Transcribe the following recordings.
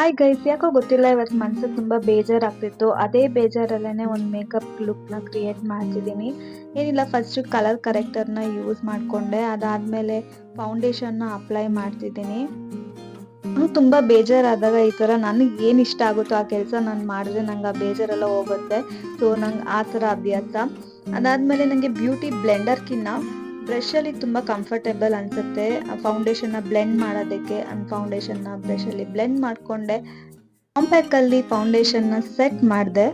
Hi guys, ಯಾಕೋ ಗೊತ್ತಿಲ್ಲ ಇವತ್ತು ಮನ್ಸಿಗೆ ತುಂಬಾ ಬೇಜಾರಾಗ್ತಿತ್ತು. ಅದೇ ಬೇಜಾರಲ್ಲೇನೆ ಒಂದು ಮೇಕಪ್ ಲುಕ್ನ ಕ್ರಿಯೇಟ್ ಮಾಡ್ತಿದ್ದೀನಿ. ಏನಿಲ್ಲ, ಫಸ್ಟ್ ಕಲರ್ ಕರೆಕ್ಟರ್ನ ಯೂಸ್ ಮಾಡಿಕೊಂಡೆ. ಅದಾದ್ಮೇಲೆ ಫೌಂಡೇಶನ್ನ ಅಪ್ಲೈ ಮಾಡ್ತಿದ್ದೀನಿ. ನಂಗೆ ತುಂಬಾ ಬೇಜಾರಾದಾಗ ಈ ಥರ ನನಗೆ ಏನು ಇಷ್ಟ ಆಗುತ್ತೋ ಆ ಕೆಲಸ ನಾನು ಮಾಡಿದ್ರೆ ನಂಗೆ ಆ ಬೇಜಾರೆಲ್ಲ ಹೋಗುತ್ತೆ. ಸೊ ನಂಗೆ ಆ ಥರ ಅಭ್ಯಾಸ. ಅದಾದ್ಮೇಲೆ ನನಗೆ ಬ್ಯೂಟಿ ಬ್ಲೆಂಡರ್ಕಿನ್ನ ಬ್ರಷಲ್ಲಿ ತುಂಬ ಕಂಫರ್ಟೇಬಲ್ ಅನ್ಸುತ್ತೆ ಫೌಂಡೇಶನ್ನ ಬ್ಲೆಂಡ್ ಮಾಡೋದಕ್ಕೆ. ಫೌಂಡೇಶನ್ನ ಬ್ರಷಲ್ಲಿ ಬ್ಲೆಂಡ್ ಮಾಡಿಕೊಂಡೆ. ಕಾಂಪ್ಯಾಕ್ಟಲ್ಲಿ ಫೌಂಡೇಶನ್ನ ಸೆಟ್ ಮಾಡಿದೆ.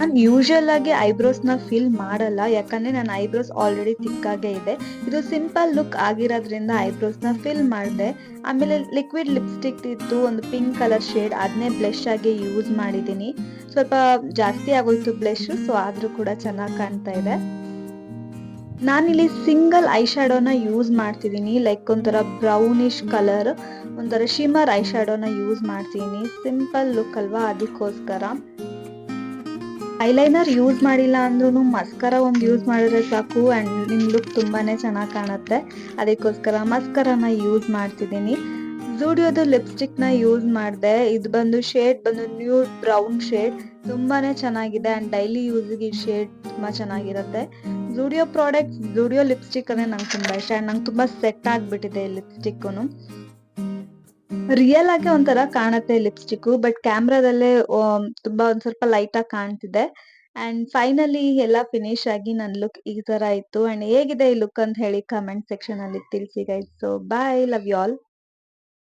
ನಾನು ಯೂಶುವಲ್ ಆಗಿ ಐಬ್ರೋಸ್ನ ಫಿಲ್ ಮಾಡಲ್ಲ, ಯಾಕಂದ್ರೆ ನನ್ನ ಐಬ್ರೋಸ್ ಆಲ್ರೆಡಿ ತಿಕ್ಕಾಗೆ ಇದೆ. ಇದು ಸಿಂಪಲ್ ಲುಕ್ ಆಗಿರೋದ್ರಿಂದ ಐಬ್ರೋಸ್ನ ಫಿಲ್ ಮಾಡಿದೆ. ಆಮೇಲೆ ಲಿಕ್ವಿಡ್ ಲಿಪ್ಸ್ಟಿಕ್ ಇತ್ತು, ಒಂದು ಪಿಂಕ್ ಕಲರ್ ಶೇಡ್, ಅದನ್ನೇ ಬ್ಲಷ್ ಆಗಿ ಯೂಸ್ ಮಾಡಿದ್ದೀನಿ. ಸ್ವಲ್ಪ ಜಾಸ್ತಿ ಆಗೋಯ್ತು ಬ್ಲಷ್, ಸೊ ಆದ್ರೂ ಕೂಡ ಚೆನ್ನಾಗಿ ಕಾಣ್ತಾ ಇದೆ. ನಾನಿಲ್ಲಿ ಸಿಂಗಲ್ ಐ ಶ್ಯಾಡೋನ ಯೂಸ್ ಮಾಡ್ತಿದ್ದೀನಿ, ಲೈಕ್ ಒಂಥರ ಬ್ರೌನಿಶ್ ಕಲರ್, ಒಂಥರ ಶಿಮರ್ ಐ ಶ್ಯಾಡೋನ ಯೂಸ್ ಮಾಡ್ತೀನಿ. ಸಿಂಪಲ್ ಲುಕ್ ಅಲ್ವಾ, ಅದಕ್ಕೋಸ್ಕರ. ಐಲೈನರ್ ಯೂಸ್ ಮಾಡಿಲ್ಲ ಅಂದ್ರೂ ಮಸ್ಕರ ಒಂದು ಯೂಸ್ ಮಾಡಿದ್ರೆ ಸಾಕು ಆ್ಯಂಡ್ ನಿಮ್ಮ ಲುಕ್ ತುಂಬಾನೇ ಚೆನ್ನಾಗಿ ಕಾಣುತ್ತೆ. ಅದಕ್ಕೋಸ್ಕರ ಮಸ್ಕರನ ಯೂಸ್ ಮಾಡ್ತಿದ್ದೀನಿ. ಝೂಡಿಯೋದು ಲಿಪ್ಸ್ಟಿಕ್ನ ಯೂಸ್ ಮಾಡಿದೆ. ಇದು ಬಂದು ಶೇಡ್ ಬಂದು ನ್ಯೂಡ್ ಬ್ರೌನ್ ಶೇಡ್, ತುಂಬಾನೇ ಚೆನ್ನಾಗಿದೆ ಆ್ಯಂಡ್ ಡೈಲಿ ಯೂಸ್ಗೆ ಈ ಶೇಡ್ ತುಂಬ ಚೆನ್ನಾಗಿರುತ್ತೆ. ಝೂಡಿಯೋ ಪ್ರಾಡಕ್ಟ್ಸ್, ಝೂಡಿಯೋ ಲಿಪ್ಸ್ಟಿಕ್ ಅಂದರೆ ನಂಗೆ ತುಂಬ ಇಷ್ಟ ಆ್ಯಂಡ್ ನಂಗೆ ತುಂಬ ಸೆಟ್ ಆಗಿಬಿಟ್ಟಿದೆ ಈ ಲಿಪ್ಸ್ಟಿಕ್ಕು. ರಿಯಲ್ ಆಗಿ ಒಂಥರ ಕಾಣುತ್ತೆ ಲಿಪ್ಸ್ಟಿಕ್, ಬಟ್ ಕ್ಯಾಮ್ರಾದಲ್ಲೇ ತುಂಬಾ ಒಂದ್ ಸ್ವಲ್ಪ ಲೈಟ್ ಆಗಿ ಕಾಣ್ತಿದೆ. ಅಂಡ್ ಫೈನಲಿ ಎಲ್ಲ ಫಿನಿಶ್ ಆಗಿ ನನ್ನ ಲುಕ್ ಈ ತರ ಇತ್ತು. ಅಂಡ್ ಹೇಗಿದೆ ಈ ಲುಕ್ ಅಂತ ಹೇಳಿ ಕಮೆಂಟ್ ಸೆಕ್ಷನ್ ಅಲ್ಲಿ ತಿಳಿಸಿ guys. So bye, love you all.